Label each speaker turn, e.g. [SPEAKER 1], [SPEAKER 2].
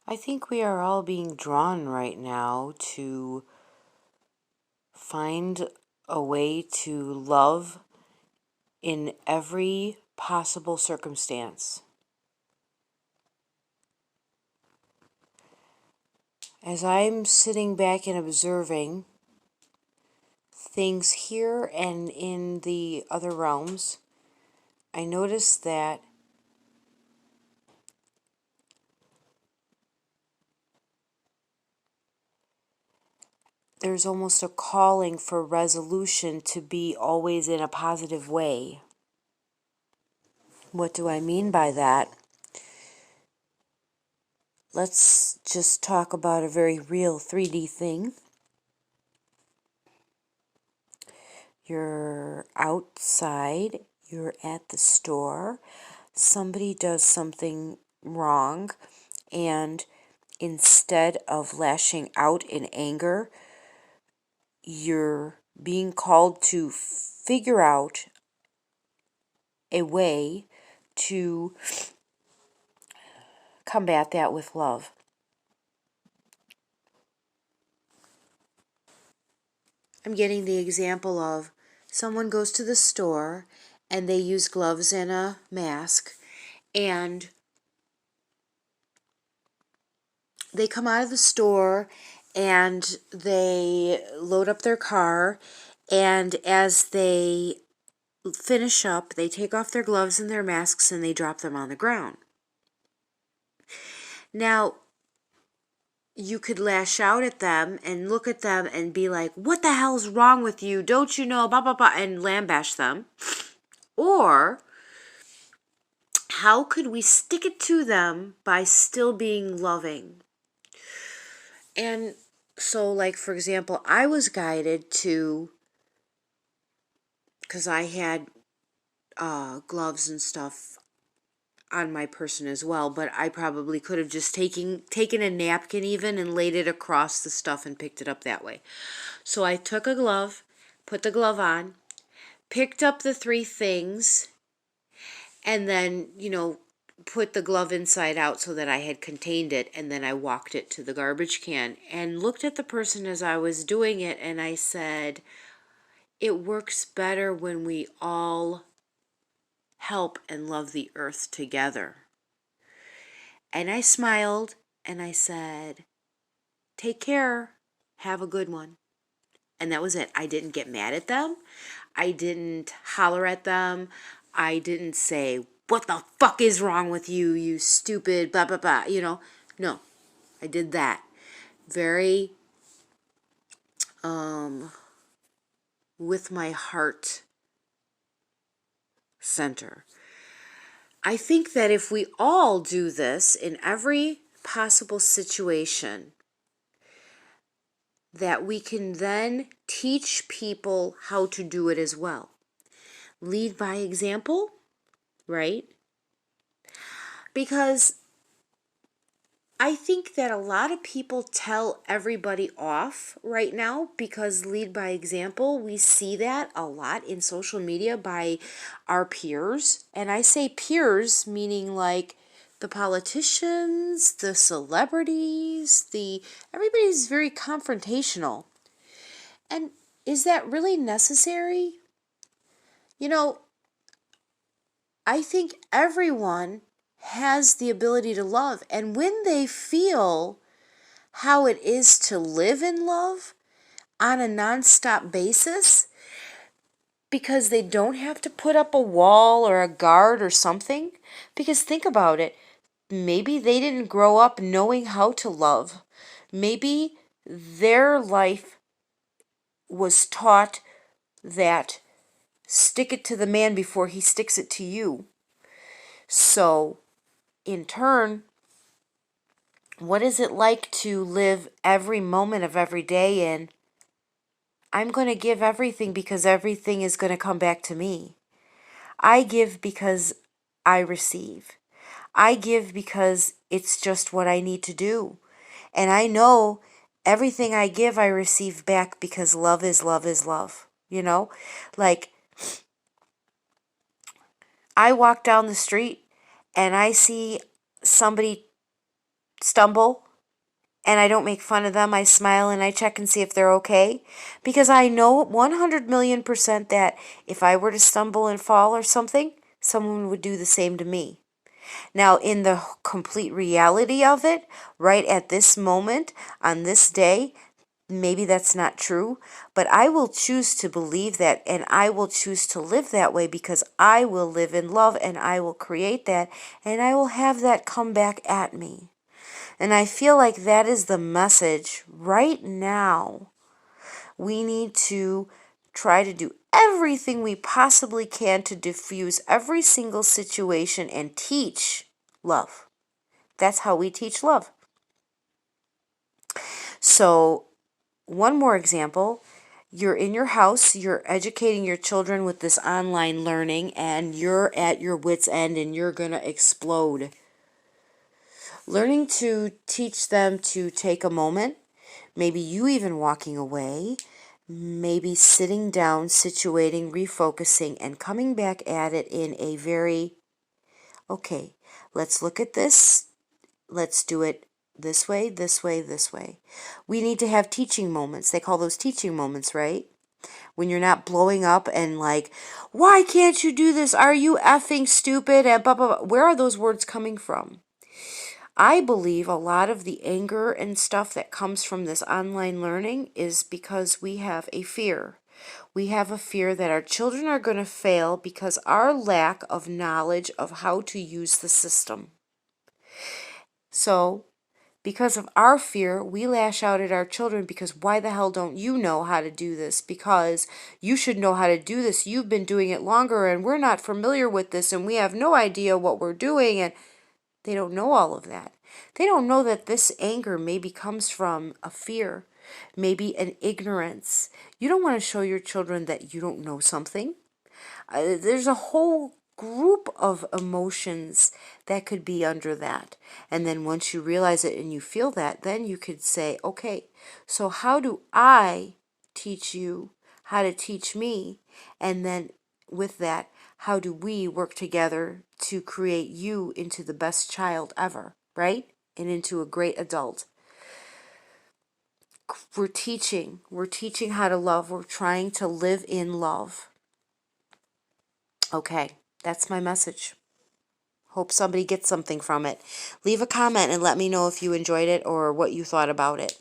[SPEAKER 1] I think we are all being drawn right now to find a way to love in every possible circumstance. As I'm sitting back and observing things here and in the other realms, I notice that there's almost a calling for resolution to be always in a positive way. What do I mean by that? Let's just talk about a very real 3D thing. You're outside, you're at the store, somebody does something wrong, and instead of lashing out in anger, you're being called to figure out a way to combat that with love. I'm getting the example of someone goes to the store and they use gloves and a mask, and they come out of the store and they load up their car, and as they finish up, they take off their gloves and their masks and they drop them on the ground. Now, you could lash out at them and look at them and be like, what the hell's wrong with you? Don't you know? Blah, blah, blah, and lambash them. Or how could we stick it to them by still being loving? And so, like, for example, I was guided to, because I had gloves and stuff on my person as well, but I probably could have just taken a napkin even and laid it across the stuff and picked it up that way. So I took a glove, put the glove on, picked up the 3 things, and then, put the glove inside out so that I had contained it, and then I walked it to the garbage can and looked at the person as I was doing it, and I said, it works better when we all help and love the earth together. And I smiled and I said, take care, have a good one. And that was it. I didn't get mad at them. I didn't holler at them. I didn't say, what the fuck is wrong with you, you stupid, blah, blah, blah, No, I did that. Very, with my heart center. I think that if we all do this in every possible situation, that we can then teach people how to do it as well. Lead by example, right? Because I think that a lot of people tell everybody off right now because lead by example. We see that a lot in social media by our peers. And I say peers, meaning like the politicians, the celebrities, everybody's very confrontational. And is that really necessary? I think everyone has the ability to love. And when they feel how it is to live in love on a nonstop basis, because they don't have to put up a wall or a guard or something, because think about it, maybe they didn't grow up knowing how to love. Maybe their life was taught that stick it to the man before he sticks it to you. So, in turn, what is it like to live every moment of every day in, I'm going to give everything because everything is going to come back to me. I give because I receive. I give because it's just what I need to do. And I know everything I give, I receive back because love is love is love. Like, I walk down the street and I see somebody stumble and I don't make fun of them. I smile and I check and see if they're okay. Because I know 100,000,000% that if I were to stumble and fall or something, someone would do the same to me. Now, in the complete reality of it, right at this moment, on this day, maybe that's not true, but I will choose to believe that and I will choose to live that way because I will live in love and I will create that and I will have that come back at me. And I feel like that is the message right now. We need to try to do everything we possibly can to diffuse every single situation and teach love. That's how we teach love. So, one more example. You're in your house, you're educating your children with this online learning, and you're at your wit's end and you're going to explode. Learning to teach them to take a moment, maybe you even walking away, maybe sitting down, situating, refocusing, and coming back at it in a very, okay, let's look at this, let's do it this way, this way, this way. We need to have teaching moments. They call those teaching moments, right? When you're not blowing up and like, why can't you do this? Are you effing stupid? And blah, blah, blah. Where are those words coming from? I believe a lot of the anger and stuff that comes from this online learning is because we have a fear. We have a fear that our children are going to fail because our lack of knowledge of how to use the system. So, because of our fear, we lash out at our children because why the hell don't you know how to do this? Because you should know how to do this. You've been doing it longer and we're not familiar with this and we have no idea what we're doing, and they don't know all of that. They don't know that this anger maybe comes from a fear, maybe an ignorance. You don't want to show your children that you don't know something. There's a whole group of emotions that could be under that. And then once you realize it and you feel that, then you could say, okay, so how do I teach you how to teach me? And then with that, how do we work together to create you into the best child ever, right? And into a great adult. We're teaching how to love. We're trying to live in love. Okay, that's my message. Hope somebody gets something from it. Leave a comment and let me know if you enjoyed it or what you thought about it.